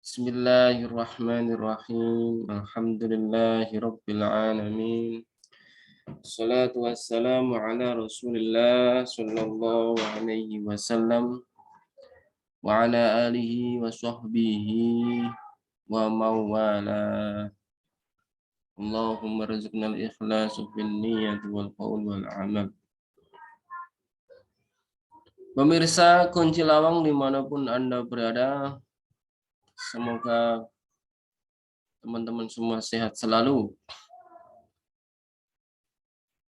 Bismillahirrahmanirrahim. Alhamdulillahirabbil alamin. Wassalatu wassalamu ala Rasulillah sallallahu alaihi wasallam wa ala alihi wa sahbihi wa mawala. Allahumma rizqnal ikhlasu fil niyyati wal qaul wal amal. Pemirsa Kunci Lawang dimanapun Anda berada, semoga teman-teman semua sehat selalu.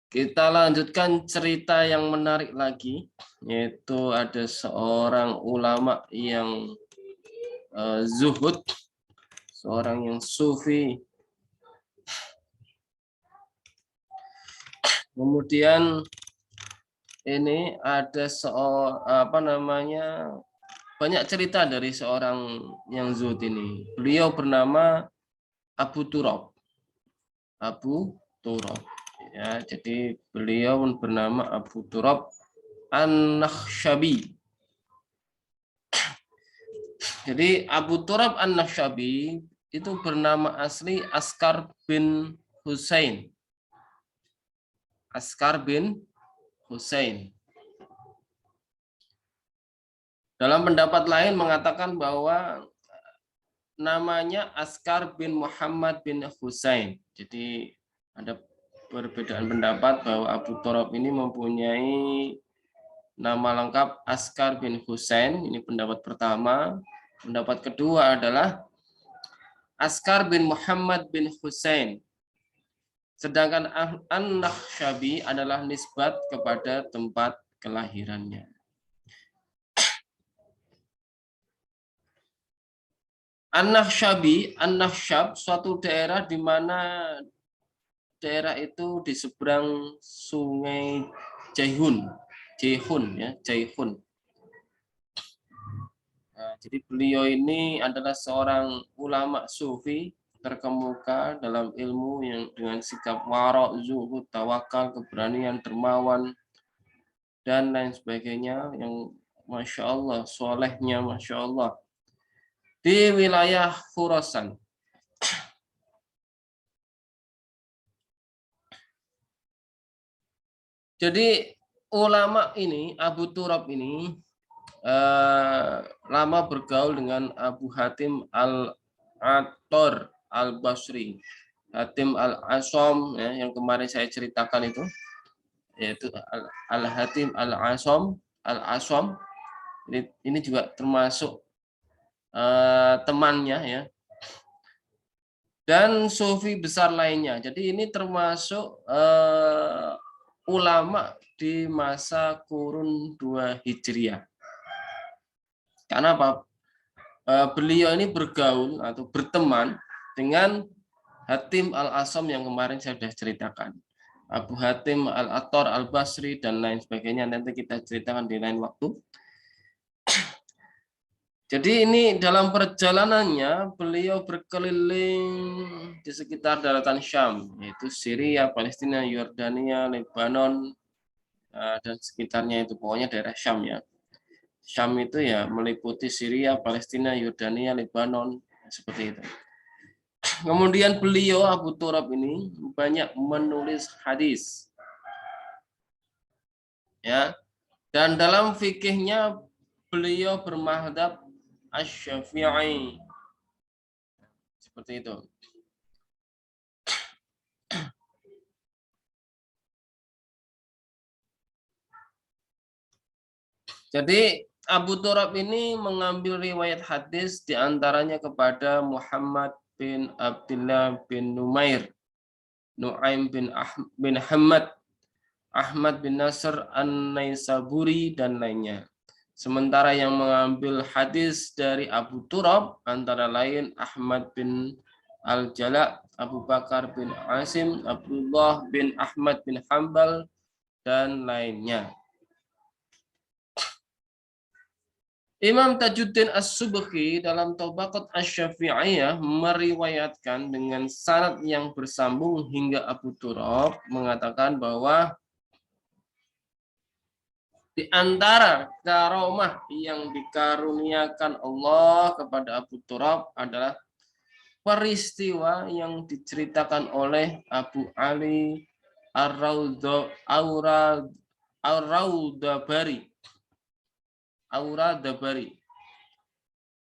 Kita lanjutkan cerita yang menarik lagi, yaitu ada seorang ulama yang zuhud, seorang yang sufi. Kemudian ini ada banyak cerita dari seorang yang zuhud ini. Beliau bernama Abu Turab. Ya, jadi beliau bernama Abu Turab An-Nakhsyabi. Jadi Abu Turab An-Nakhsyabi itu bernama asli Askar bin Husain. Askar bin Husain. Dalam pendapat lain mengatakan bahwa namanya Askar bin Muhammad bin Husain. Jadi ada perbedaan pendapat bahwa Abu Turab ini mempunyai nama lengkap Askar bin Husain. Ini pendapat pertama. Pendapat kedua adalah Askar bin Muhammad bin Husain. Sedangkan An-Nakhsyabi adalah nisbat kepada tempat kelahirannya. An-Nakhsyab suatu daerah di mana daerah itu di seberang sungai Jaihun. Nah, jadi beliau ini adalah seorang ulama sufi terkemuka dalam ilmu yang dengan sikap wara', zuhud, tawakal, keberanian, dermawan, dan lain sebagainya yang Masya Allah, solehnya Masya Allah. Di wilayah Khurasan. Jadi ulama ini, Abu Turab ini, lama bergaul dengan Abu Hatim Al-Attar Al-Basri. Hatim Al-Asom, ya, yang kemarin saya ceritakan itu, yaitu Al-Hatim Al-Asom. Ini juga termasuk temannya, ya, dan sufi besar lainnya. Jadi ini termasuk ulama di masa kurun 2 Hijriah. Karena apa? Beliau ini bergaul atau berteman dengan Hatim Al-Asom yang kemarin saya sudah ceritakan. Abu Hatim Al-Attar Al-Basri dan lain sebagainya, nanti kita ceritakan di lain waktu. Jadi ini dalam perjalanannya beliau berkeliling di sekitar daratan Syam, yaitu Syria, Palestina, Yordania, Lebanon, dan sekitarnya itu, pokoknya daerah Syam, ya. Syam itu ya meliputi Syria, Palestina, Yordania, Lebanon, seperti itu. Kemudian beliau Abu Turab ini banyak menulis hadis, ya, dan dalam fikihnya beliau bermadzhab Asy-Syafi'i, seperti itu. Jadi Abu Turab ini mengambil riwayat hadis diantaranya kepada Muhammad bin Abdullah bin Numair, Nu'aim bin Hamad, Ahmad bin Nasr An-Naisaburi, dan lainnya. Sementara yang mengambil hadis dari Abu Turab antara lain Ahmad bin Al-Jala, Abu Bakar bin Asim, Abdullah bin Ahmad bin Hambal, dan lainnya. Imam Tajuddin As-Subki dalam Tabaqat Asy-Syafi'iyah meriwayatkan dengan sanad yang bersambung hingga Abu Turab mengatakan bahwa Di antara karomah yang dikaruniakan Allah kepada Abu Turab adalah peristiwa yang diceritakan oleh Abu Ali Ar-Raudabari.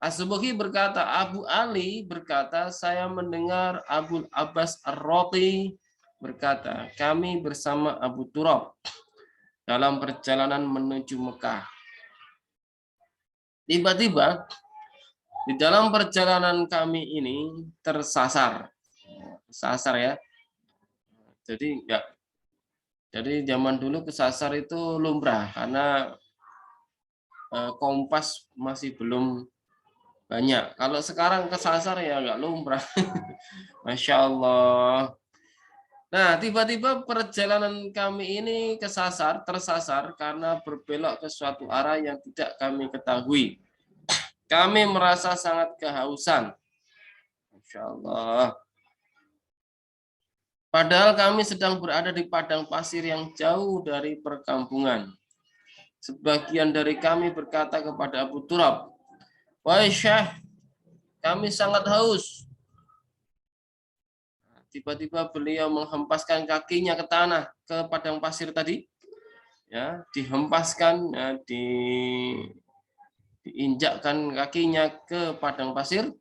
As-Subki berkata, Abu Ali berkata, saya mendengar Abu Abbas Ar-Roti berkata, kami bersama Abu Turab dalam perjalanan menuju Mekah. Tiba-tiba di dalam perjalanan kami ini tersasar. Sasar ya. Jadi enggak. Jadi zaman dulu kesasar itu lumrah karena kompas masih belum banyak. Kalau sekarang kesasar ya enggak lumrah. Masya Allah. Nah, tiba-tiba perjalanan kami ini tersasar karena berbelok ke suatu arah yang tidak kami ketahui. Kami merasa sangat kehausan. Masya Allah. Padahal kami sedang berada di padang pasir yang jauh dari perkampungan. Sebagian dari kami berkata kepada Abu Turab, wahai Syekh, kami sangat haus. Tiba-tiba beliau menghempaskan kakinya ke tanah, ke padang pasir tadi. Ya, dihempaskan, ya, diinjakkan kakinya ke padang pasir,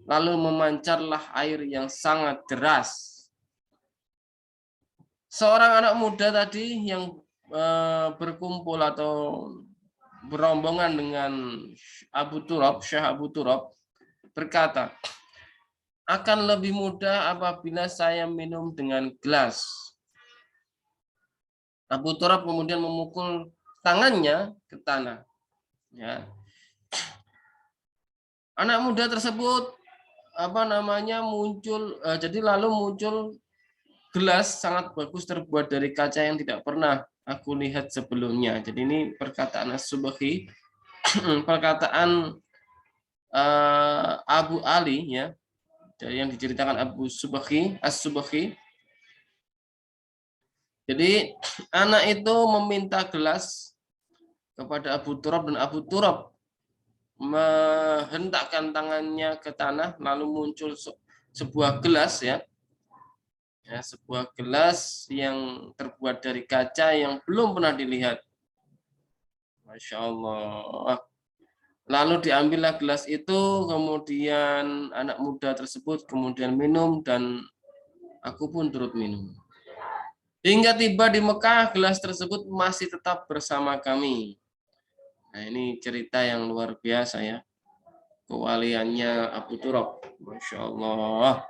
lalu memancarlah air yang sangat deras. Seorang anak muda tadi yang berkumpul atau berombongan dengan Syekh Abu Turab berkata, akan lebih mudah apabila saya minum dengan gelas. Abu Turab kemudian memukul tangannya ke tanah. Ya. Anak muda tersebut muncul, jadi lalu muncul gelas sangat bagus terbuat dari kaca yang tidak pernah aku lihat sebelumnya. Jadi ini perkataan As-Subki, perkataan Abu Ali ya, yang diceritakan Abu Subki, As-Subki. Jadi anak itu meminta gelas kepada Abu Turab dan Abu Turab menghentakkan tangannya ke tanah, lalu muncul sebuah gelas ya, sebuah gelas yang terbuat dari kaca yang belum pernah dilihat. Masya Allah. Lalu diambillah gelas itu, kemudian anak muda tersebut kemudian minum dan aku pun turut minum. Hingga tiba di Mekah, gelas tersebut masih tetap bersama kami. Nah, ini cerita yang luar biasa ya. Kewaliannya Abu Turab. Masya Allah.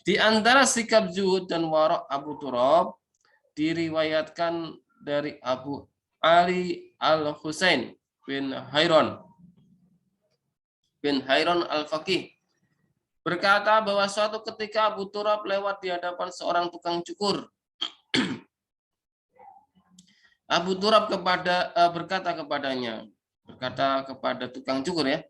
Di antara sikap zuhud dan warok Abu Turab diriwayatkan dari Abu Ali Al-Husain bin Hayron Al-Faqih berkata bahwa suatu ketika Abu Turab lewat di hadapan seorang tukang cukur. Abu Turab berkata kepada tukang cukur ya,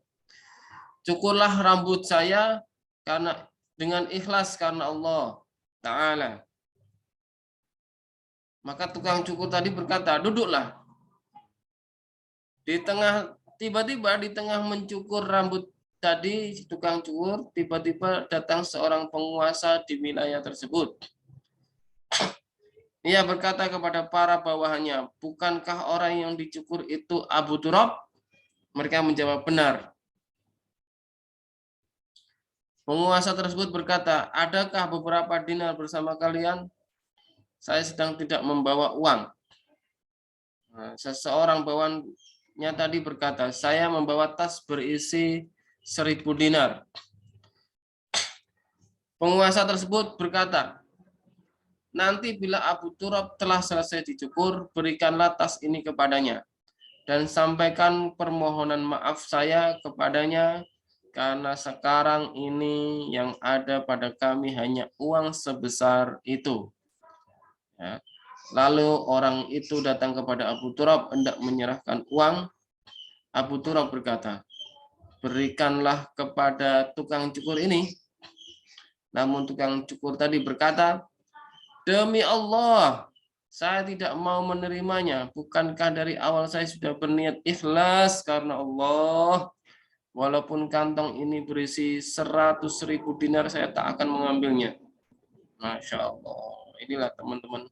cukurlah rambut saya karena dengan ikhlas karena Allah Ta'ala. Maka tukang cukur tadi berkata, duduklah. Tiba-tiba di tengah mencukur rambut tadi, tukang cukur, tiba-tiba datang seorang penguasa di wilayah tersebut. Ia berkata kepada para bawahannya, bukankah orang yang dicukur itu Abu Turab? Mereka menjawab benar. Penguasa tersebut berkata, adakah beberapa dinar bersama kalian? Saya sedang tidak membawa uang. Nah, seseorang bawahannya tadi berkata, saya membawa tas berisi 1000 dinar. Penguasa tersebut berkata, nanti bila Abu Turab telah selesai dicukur, berikanlah tas ini kepadanya. Dan sampaikan permohonan maaf saya kepadanya, karena sekarang ini yang ada pada kami hanya uang sebesar itu. Ya. Lalu orang itu datang kepada Abu Turab hendak menyerahkan uang. Abu Turab berkata, berikanlah kepada tukang cukur ini. Namun tukang cukur tadi berkata, demi Allah, saya tidak mau menerimanya. Bukankah dari awal saya sudah berniat ikhlas karena Allah? Walaupun kantong ini berisi 100.000 dinar, saya tak akan mengambilnya. Masya Allah. Inilah teman-teman.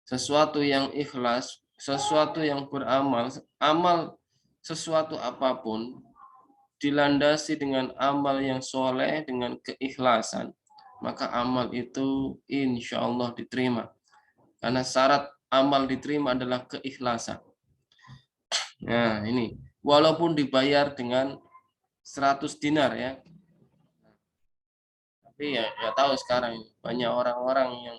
Sesuatu yang ikhlas, sesuatu yang beramal, amal sesuatu apapun, dilandasi dengan amal yang soleh, dengan keikhlasan, maka amal itu insya Allah diterima. Karena syarat amal diterima adalah keikhlasan. Nah ini, walaupun dibayar dengan 100 dinar ya. Tapi ya tahu sekarang banyak orang-orang yang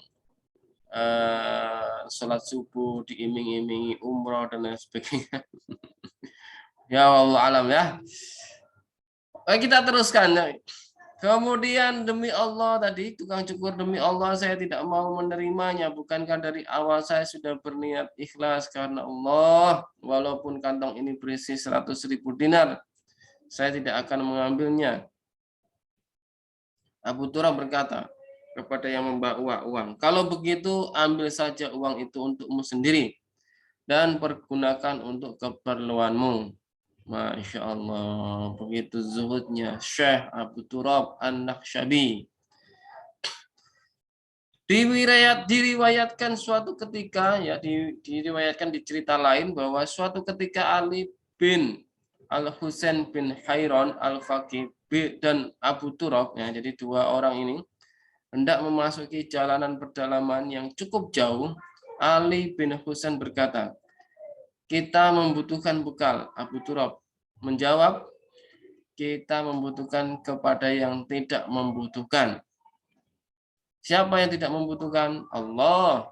sholat subuh diiming-imingi umroh dan lain sebagainya. Ya Allah alam ya. Oke, kita teruskan. Kemudian demi Allah tadi, tukang cukur, demi Allah saya tidak mau menerimanya. Bukankah dari awal saya sudah berniat ikhlas karena Allah. Walaupun kantong ini berisi 100.000 dinar, saya tidak akan mengambilnya. Abu Turab berkata kepada yang membawa uang, kalau begitu ambil saja uang itu untukmu sendiri dan pergunakan untuk keperluanmu. Masya Allah, begitu zuhudnya Syekh Abu Turab An-Nakhshabi. Diriwayatkan suatu ketika, ya diriwayatkan di cerita lain bahwa suatu ketika Ali bin Al-Husain bin Hayron Al-Faqih dan Abu Turab, ya, jadi dua orang ini hendak memasuki jalanan pedalaman yang cukup jauh. Ali bin Husain berkata, kita membutuhkan bekal. Abu Turab menjawab, kita membutuhkan kepada yang tidak membutuhkan. Siapa yang tidak membutuhkan? Allah.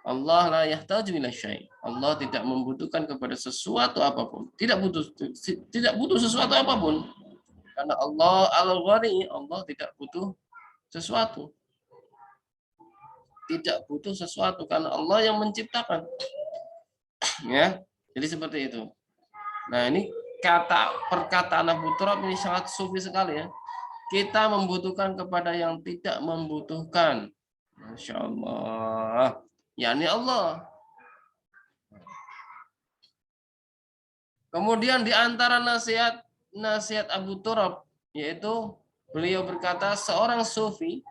Allah la yahtaju ila syai'. Allah tidak membutuhkan kepada sesuatu apapun. Tidak butuh sesuatu apapun. Karena Allah Al-Ghani, Allah tidak butuh sesuatu. Tidak butuh sesuatu karena Allah yang menciptakan. Ya. Jadi seperti itu. Nah, ini perkataan Abu Turab ini sangat sufi sekali ya. Kita membutuhkan kepada yang tidak membutuhkan. Masya Allah. yakni Allah. Kemudian di antara nasihat Abu Turab, yaitu beliau berkata seorang sufi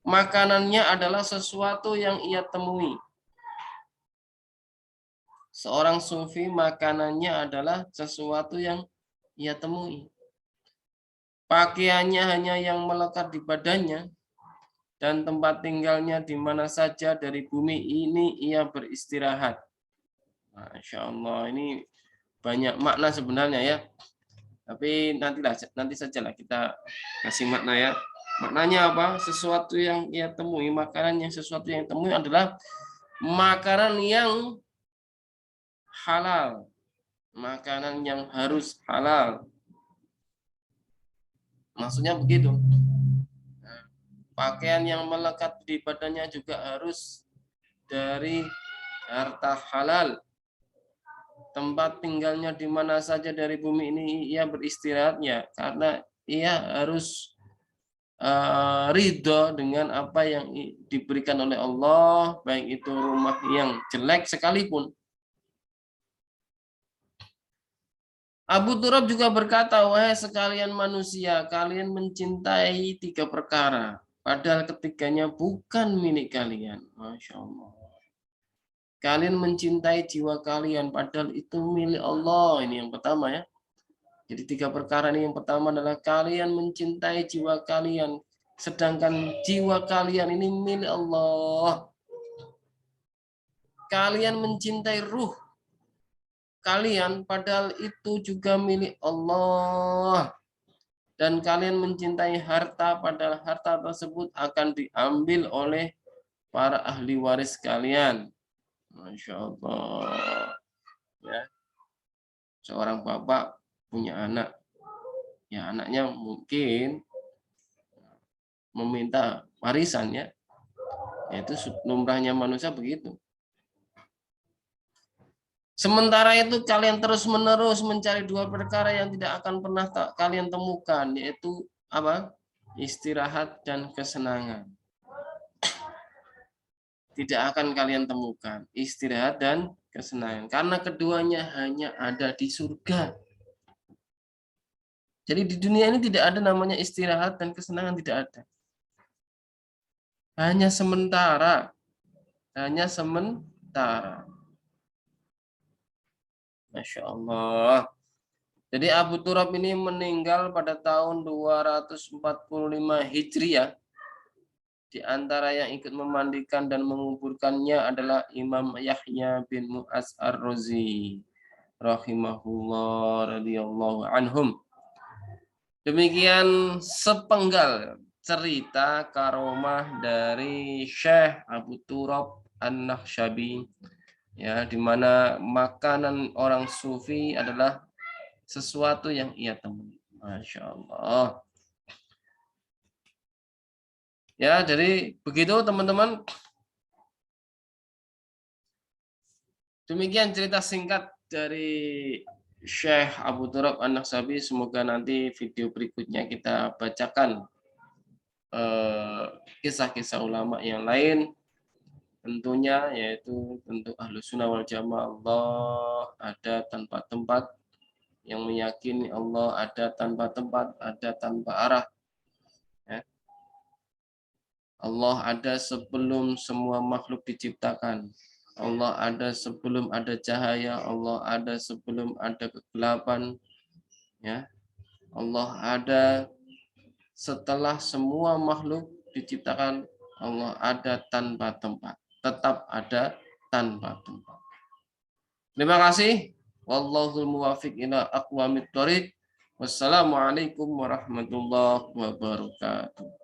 makanannya adalah sesuatu yang ia temui. Seorang sufi makanannya adalah sesuatu yang ia temui. Pakaiannya hanya yang melekat di badannya, dan tempat tinggalnya di mana saja dari bumi ini ia beristirahat. Masya Allah, ini banyak makna sebenarnya ya. Tapi nanti sajalah kita kasih makna ya. Maknanya apa? Sesuatu yang ia temui, makanan yang sesuatu yang temui adalah makanan yang halal. Makanan yang harus halal. Maksudnya begitu. Pakaian yang melekat di badannya juga harus dari harta halal. Tempat tinggalnya di mana saja dari bumi ini ia beristirahatnya, karena ia harus ridho dengan apa yang diberikan oleh Allah, baik itu rumah yang jelek sekalipun. Abu Turab juga berkata, wahai sekalian manusia, kalian mencintai 3 perkara, padahal ketiganya bukan milik kalian. Masya Allah. Kalian mencintai jiwa kalian, padahal itu milik Allah. Ini yang pertama ya. Jadi 3 perkara ini, yang pertama adalah kalian mencintai jiwa kalian, sedangkan jiwa kalian ini milik Allah. Kalian mencintai ruh kalian, padahal itu juga milik Allah. Dan kalian mencintai harta, padahal harta tersebut akan diambil oleh para ahli waris kalian. Masya Allah. Ya. Seorang bapak punya anak. Ya, anaknya mungkin meminta warisan ya. Yaitu lumrahnya manusia begitu. Sementara itu kalian terus-menerus mencari 2 perkara yang tidak akan pernah kalian temukan, yaitu apa? Istirahat dan kesenangan. tidak akan kalian temukan istirahat dan kesenangan, karena keduanya hanya ada di surga. Jadi di dunia ini tidak ada namanya istirahat dan kesenangan, tidak ada. Hanya sementara, hanya sementara. Masya Allah. Jadi Abu Turab ini meninggal pada tahun 245 Hijriah. Di antara yang ikut memandikan dan menguburkannya adalah Imam Yahya bin Mu'az Ar-Razi rahimahullah radhiyallahu anhum. Demikian sepenggal cerita karomah dari Syekh Abu Turab An-Nakhsyabi, ya, di mana makanan orang sufi adalah sesuatu yang ia temui. Masya Allah. Ya, jadi begitu teman-teman. Demikian cerita singkat dari Syekh Abu Turab An-Nakhsyabi. Semoga nanti video berikutnya kita bacakan kisah-kisah ulama yang lain. Tentunya yaitu tentu Ahlus Sunnah wal Jamaah, Allah ada tanpa tempat, yang meyakini Allah ada tanpa tempat, ada tanpa arah. Ya. Allah ada sebelum semua makhluk diciptakan. Allah ada sebelum ada cahaya, Allah ada sebelum ada kegelapan. Ya. Allah ada setelah semua makhluk diciptakan. Allah ada tanpa tempat, tetap ada tanpa tempat. Terima kasih. Wallahul muwaffiq ila aqwamit thoriq. Wassalamualaikum warahmatullahi wabarakatuh.